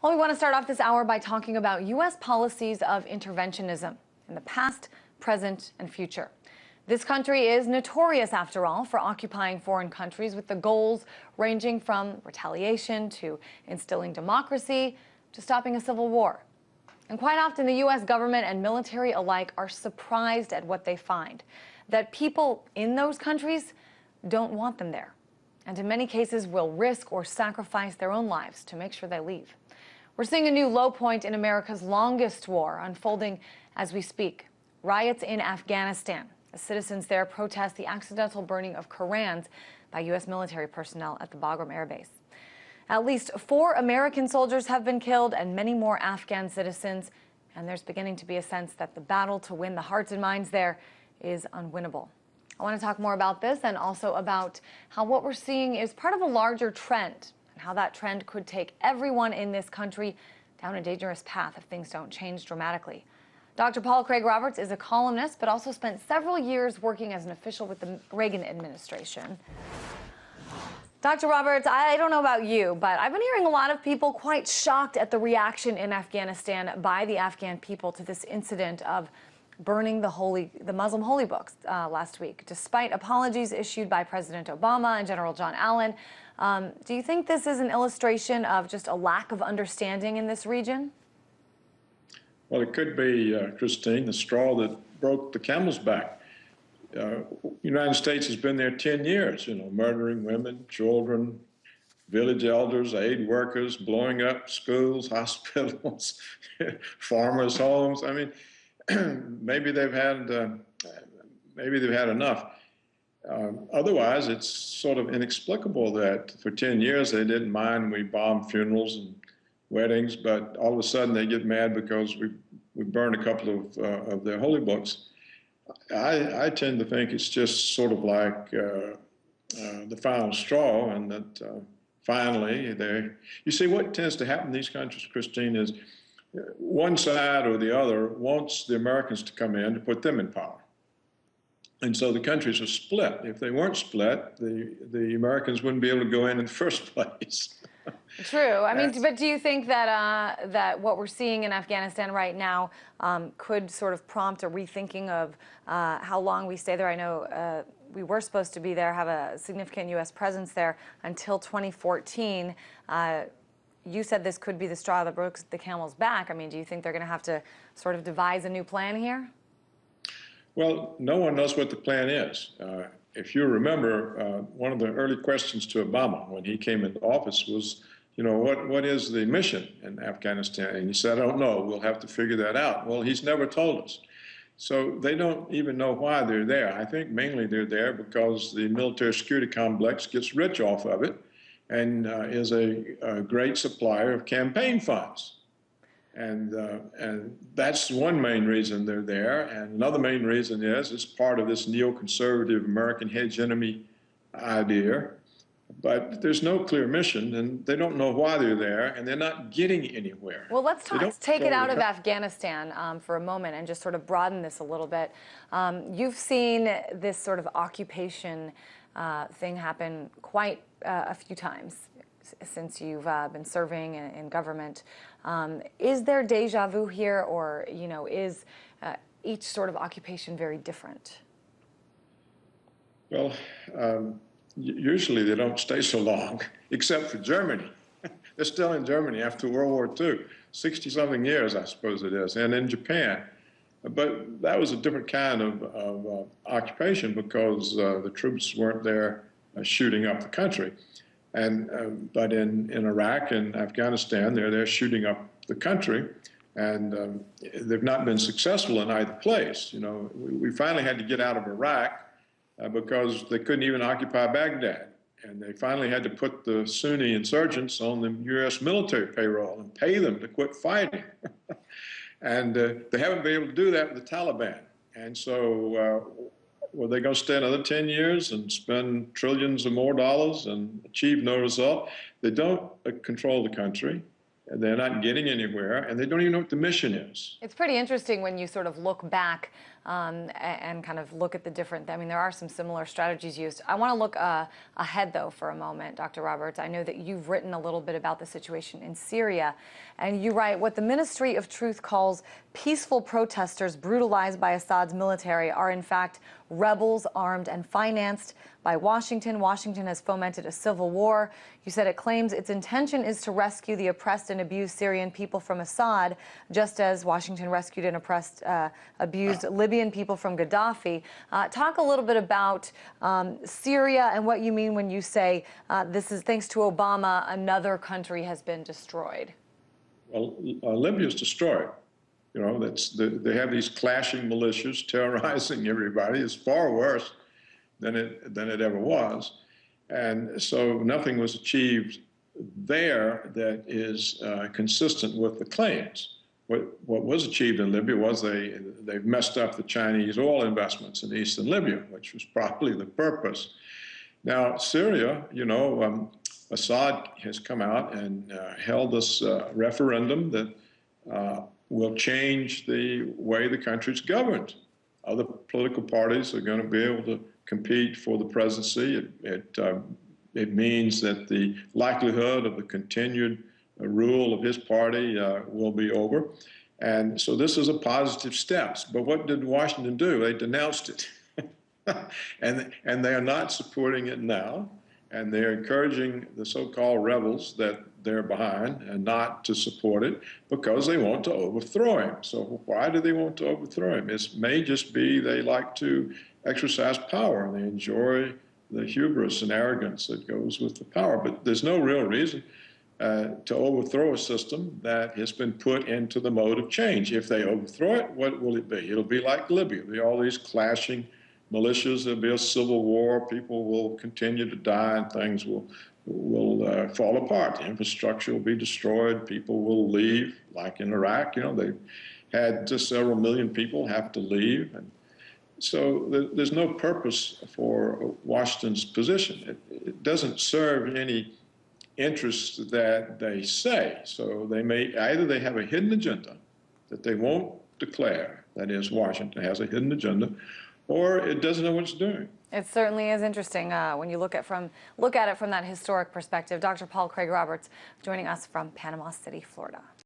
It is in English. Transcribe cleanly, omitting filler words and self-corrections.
Well, we want to start off this hour by talking about U.S. policies of interventionism in the past, present, and future. This country is notorious, after all, for occupying foreign countries with the goals ranging from retaliation to instilling democracy to stopping a civil war. And quite often, the U.S. government and military alike are surprised at what they find, that people in those countries don't want them there, and in many cases will risk or sacrifice their own lives to make sure they leave. We're seeing a new low point in America's longest war unfolding as we speak. Riots in Afghanistan, as citizens there protest the accidental burning of Korans by U.S. military personnel at the Bagram airbase. At least 4 American soldiers have been killed and many more Afghan citizens, and there's beginning to be a sense that the battle to win the hearts and minds there is unwinnable. I want to talk more about this and also about how what we're seeing is part of a larger trend, and how that trend could take everyone in this country down a dangerous path if things don't change dramatically. Dr. Paul Craig Roberts is a columnist, but also spent several years working as an official with the Reagan administration. Dr. Roberts, I don't know about you, but I've been hearing a lot of people quite shocked at the reaction in Afghanistan by the Afghan people to this incident of burning the Muslim holy books last week, despite apologies issued by President Obama and General John Allen. Do you think this is an illustration of just a lack of understanding in this region? Well, it could be, Kristine, the straw that broke the camel's back. The United States has been there 10 years, murdering women, children, village elders, aid workers, blowing up schools, hospitals, farmers' homes. I mean, maybe they've had enough. Otherwise, it's sort of inexplicable that for 10 years they didn't mind we bombed funerals and weddings, but all of a sudden they get mad because we burned a couple of their holy books. I tend to think it's just sort of like the final straw, and that finally you see what tends to happen in these countries, Kristine, is one side or the other wants the Americans to come in to put them in power. And so the countries are split. If they weren't split, the Americans wouldn't be able to go in the first place. True. I mean, but do you think that that what we're seeing in Afghanistan right now could sort of prompt a rethinking of how long we stay there? I know we were supposed to be there, have a significant U.S. presence there until 2014. You said this could be the straw that broke the camel's back. I mean, do you think they're going to have to sort of devise a new plan here? Well, no one knows what the plan is. If you remember, one of the early questions to Obama when he came into office was, what is the mission in Afghanistan? And he said, I don't know. We'll have to figure that out. Well, he's never told us. So they don't even know why they're there. I think mainly they're there because the military security complex gets rich off of it and is a great supplier of campaign funds. And that's one main reason they're there. And another main reason is it's part of this neoconservative American hegemony idea. But there's no clear mission, and they don't know why they're there, and they're not getting anywhere. Well, let's take it out of Afghanistan for a moment and just sort of broaden this a little bit. You've seen this sort of occupation thing happen quite a few times since you've been serving in government. Is there deja vu here, or is each sort of occupation very different? Well, usually they don't stay so long, except for Germany. They're still in Germany after World War II, 60-something years, I suppose it is, and in Japan. But that was a different kind of occupation because the troops weren't there shooting up the country. But in Iraq and Afghanistan, they're there shooting up the country, and they've not been successful in either place. We finally had to get out of Iraq because they couldn't even occupy Baghdad, and they finally had to put the Sunni insurgents on the U.S. military payroll and pay them to quit fighting. And they haven't been able to do that with the Taliban. And so were they going to stay another 10 years and spend trillions of more dollars and achieve no result? They don't control the country. They're not getting anywhere, and they don't even know what the mission is. It's pretty interesting when you sort of look back and kind of look at the different, I mean, there are some similar strategies used. I want to look ahead, though, for a moment, Dr. Roberts. I know that you've written a little bit about the situation in Syria, and you write, what the Ministry of Truth calls peaceful protesters brutalized by Assad's military are, in fact, rebels armed and financed by Washington. Washington has fomented a civil war. You said it claims its intention is to rescue the oppressed and abused Syrian people from Assad, just as Washington rescued and oppressed, abused Libyan people from Gaddafi. Talk a little bit about Syria and what you mean when you say this is thanks to Obama, another country has been destroyed. Well, Libya's destroyed. You know, they have these clashing militias terrorizing everybody. It's far worse than it ever was. And so nothing was achieved there that is consistent with the claims. What was achieved in Libya was they messed up the Chinese oil investments in eastern Libya, which was probably the purpose. Now, Syria, you know, Assad has come out and held this referendum that will change the way the country's governed. Other political parties are going to be able to compete for the presidency. It means that the likelihood of the continued rule of his party will be over. And so this is a positive step. But what did Washington do? They denounced it. and they are not supporting it now. And they're encouraging the so-called rebels that they're behind and not to support it because they want to overthrow him. So why do they want to overthrow him? It may just be they like to exercise power and they enjoy the hubris and arrogance that goes with the power. But there's no real reason to overthrow a system that has been put into the mode of change. If they overthrow it, what will it be? It'll be like Libya. There'll be all these clashing militias. There'll be a civil war. People will continue to die and things will fall apart. The infrastructure will be destroyed. People will leave, like in Iraq. You know, they've had just several million people have to leave. And so there's no purpose for Washington's position. It doesn't serve any interests that they say. So they may, either they have a hidden agenda that they won't declare, that is, Washington has a hidden agenda, or it doesn't know what it's doing. It certainly is interesting when you look at it from that historic perspective. Dr. Paul Craig Roberts joining us from Panama City, Florida.